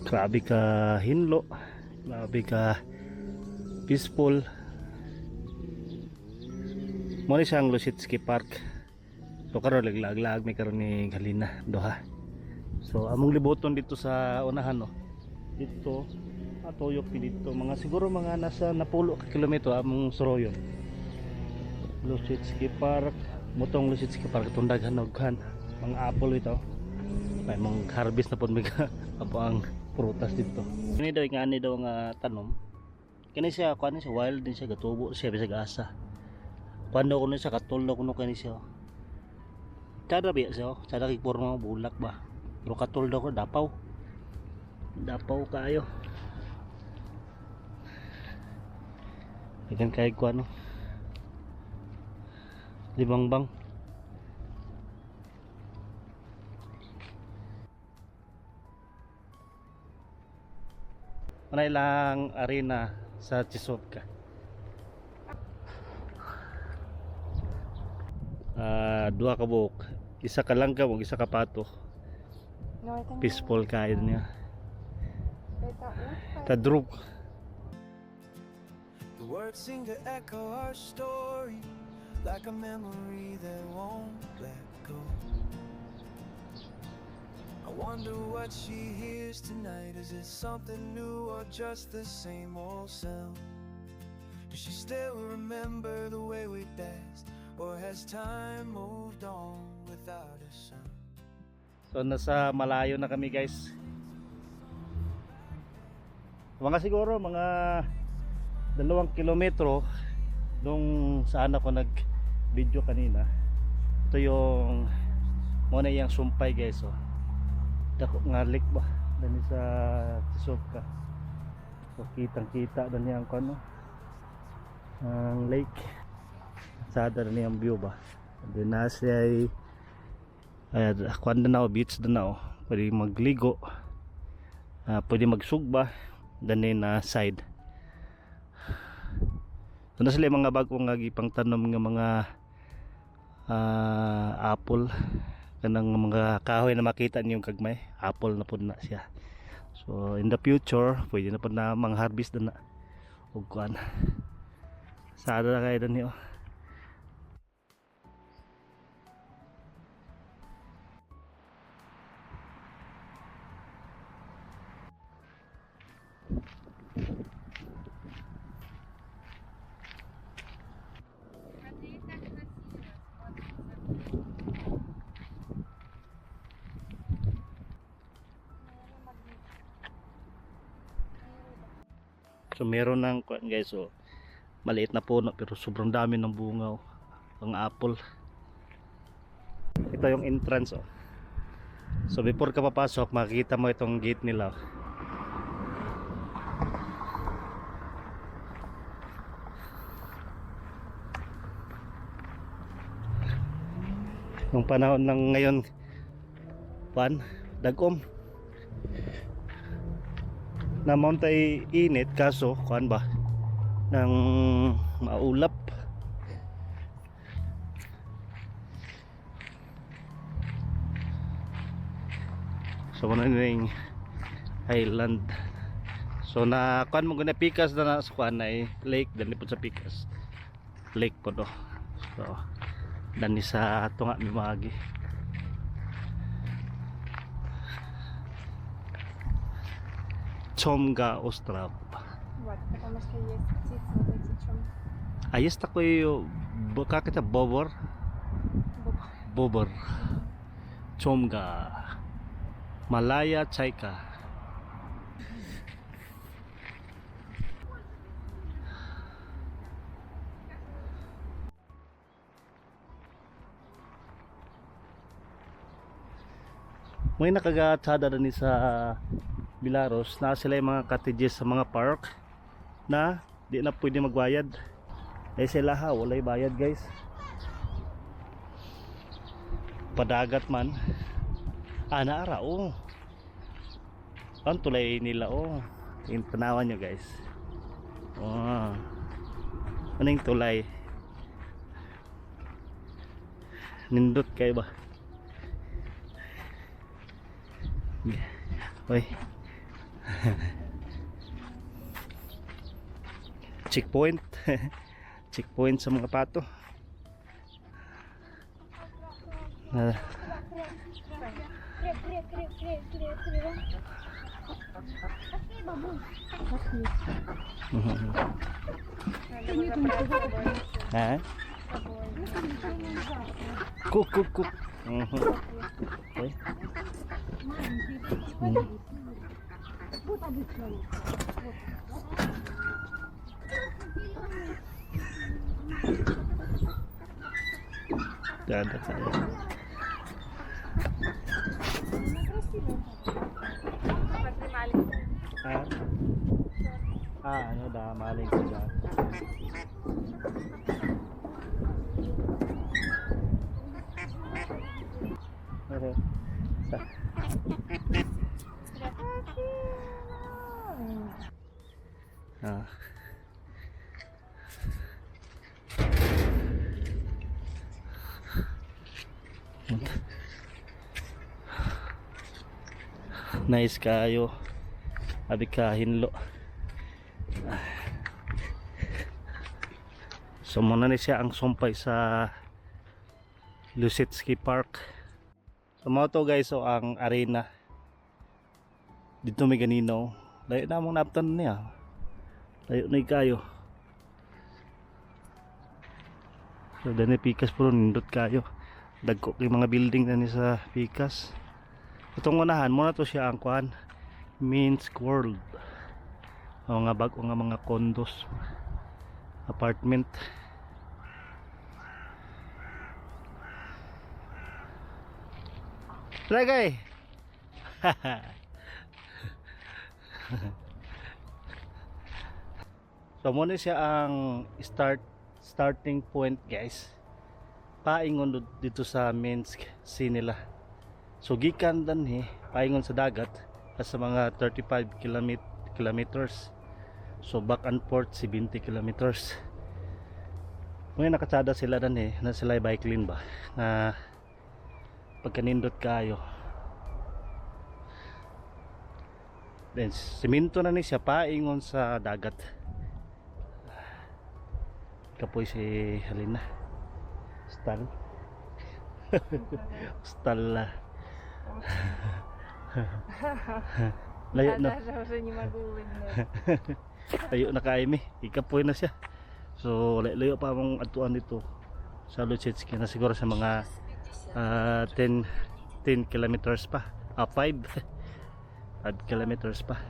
Grabe ka hinlo, grabe ka peaceful. Mo ni siyang Lusitsky Park. So karon laglag may karon ni Galina doha. So among libuton dito sa unahan no. Dito atuyok dito mga siguro mga nasa napulo ka kilometro among suroyon. Lusitsky Park, motong Lusitsky Park itong daghan og mga apple ito. May mga harvest na pud may apo ang prutas dito. Kini daw nga ani daw nga tanom. Kini siya kuan siya wild din siya gatubo siya bisag asa. Kuan daw kuno siya katulog kuno kani siya. Cada biya siya, cada kay porma bulak ba. Pero katulog ko dapaw. Dapaw kayo. Ikan kay kuan no. Libangbang. Manay lang arena sa Chisovka. Dua ka buok, isa ka lang ka ug isa ka pato. Peaceful kayo niya. Tadruk. The words seem to echo our story like a memory that won't let go. I wonder what she hears tonight. Is it something new or just the same old sound? Does she still remember the way we danced, or has time moved on without a sound? So nasa malayo na kami guys. Mga siguro mga 2 kilometro nung saan ako nag video kanina. Ito yung muna yung sumpay guys oh. Dako nga lake ba dani sa Chisovka. So kitang kita dani ang kano ang lake sada dani ang view ba. Then na siya ay kuan na beach na pwede magligo, pwede magsugba dani na side. So na sila mga bagong nga gipang tanom nga mga apple. Kanang mga kahoy na makita niyo kagmay apple na pud na siya. So in the future pwede na pud na mang harvest na og kuan sada na kay dani oh. So meron ng guys so maliit na puno pero sobrang dami ng bunga oh. Ang apple. Ito yung entrance oh. So before ka papasok makikita mo itong gate nila. Nung panahon ng ngayon dagom na mountay init kaso kuan ba nang maulap. So ano yung island. So na kuan mo guna pikas na sa kuan ay lake dali po sa pikas lake po do. So dani sa tunga mi magi. Chomga Ostrov. Вот, потому что есть птицы, вот эти чем. А есть такой, как это, бобр? Бобр. Chomga. Malaya Chayka. May nakagatsada na ni sa Bilaros na sila yung mga cottages sa mga park na di na pwede magbayad. Eh sila walay bayad guys. Padagat man. Naara oh. Ang tulay nila oh. Yung tanawan nyo guys. Oh. Ano yung tulay? Nindot kayo ba? Uy. Checkpoint. Checkpoint sa mga pato. Ah, ha? Cook, cook, cook. Okay. Dada tayo. Ha? Ano da, maling ko dyan. Okay. Ah. Nice kayo. Abi ka hinlo. So muna ni siya ang sumpay sa Lusitsky Park. So mga to guys, so ang arena dito may ganino. Layo na mong naptan niya. Layo na kayo. So dani pikas puro nindot kayo. Dagko kay mga building na ni sa pikas. Itong unahan muna to siya ang kuan Minsk World. O nga bago nga mga condos, apartment. Lagay. So muna siya ang starting point guys. Paingon dito sa Minsk Sea nila. So gikan danhi paingon sa dagat sa mga 35 kilometers. So back and forth 70 kilometers. May nakatsada sila danhi na sila bike lane ba na pagkanindot kayo. Then simento na ni siya paingon sa dagat. Kapoy si Halina. Stal. Stal. Layo na. Даже уже не могу улыбнуться. Layo na kay mi. Ikapoy na siya. So layo pa mong atuan dito sa Lusitsky na siguro sa mga 10 kilometers pa. 5 kilometers pa.